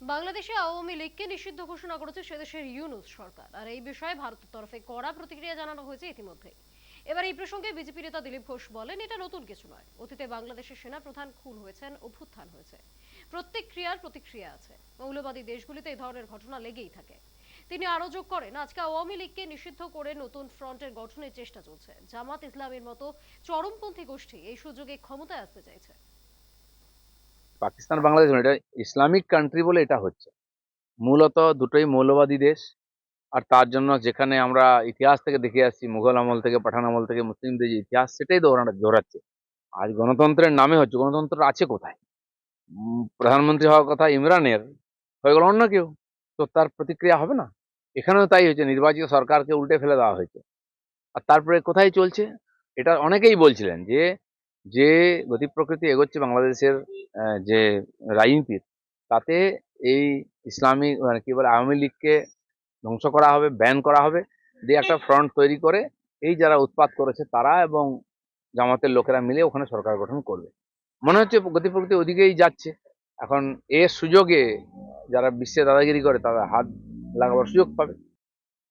বাংলাদেশে আওয়ামী লীগকে নিষিদ্ধ ঘোষণা করেছে সেদেশের ইউনূস সরকার, আর এই বিষয়ে ভারতের তরফে কড়া প্রতিক্রিয়া জানানো হয়েছে ইতিমধ্যে। এবার এই প্রসঙ্গে বিজেপি নেতা দিলীপ ঘোষ বলেন, এটা নতুন কিছু নয়। অতীতে বাংলাদেশের সেনা প্রধান খুন হয়েছেন, অভ্যুত্থান হয়েছে। প্রত্যেক ক্রিয়ার প্রতিক্রিয়া আছে। মৌলবাদী দেশগুলিতে এই ধরনের ঘটনা লেগেই থাকে। তিনি আরো যোগ করেন, আজকে আওয়ামী লীগকে নিষিদ্ধ করে নতুন ফ্রন্টের গঠনের চেষ্টা চলছে। জামাত ইসলামের মতো চরমপন্থী গোষ্ঠী এই সুযোগে ক্ষমতায় আসতে চাইছে। পাকিস্তান বাংলাদেশ নয়, এটা ইসলামিক কান্ট্রি বলে এটা হচ্ছে। মূলত দুটোই মৌলবাদী দেশ। আর তার জন্য যেখানে আমরা ইতিহাস থেকে দেখে আসছি, মুঘল আমল থেকে পাঠান আমল থেকে মুসলিমদের যে ইতিহাস, সেটাই দৌড়াচ্ছে। আজ গণতন্ত্রের নামে হচ্ছে, গণতন্ত্র আছে কোথায়? প্রধানমন্ত্রী হওয়ার কথা ইমরানের, হয়ে গেল অন্য কেউ। তো তার প্রতিক্রিয়া হবে না? এখানেও তাই হয়েছে, নির্বাচিত সরকারকে উল্টে ফেলে দেওয়া হয়েছে। আর তারপরে কোথায় চলছে? এটা অনেকেই বলছিলেন যে যে গতি প্রকৃতি এগোচ্ছে বাংলাদেশের যে রাজনীতির, তাতে এই ইসলামিক মানে কি বলে আওয়ামী লীগকে ধ্বংস করা হবে, ব্যান করা হবে, দিয়ে একটা ফ্রন্ট তৈরি করে এই যারা উৎপাত করেছে তারা এবং জামাতের লোকেরা মিলে ওখানে সরকার গঠন করবে। মনে হচ্ছে গতি প্রকৃতি ওদিকেই যাচ্ছে। এখন এর সুযোগে যারা বিশ্বে দাদাগিরি করে তারা হাত লাগাবার সুযোগ পাবে।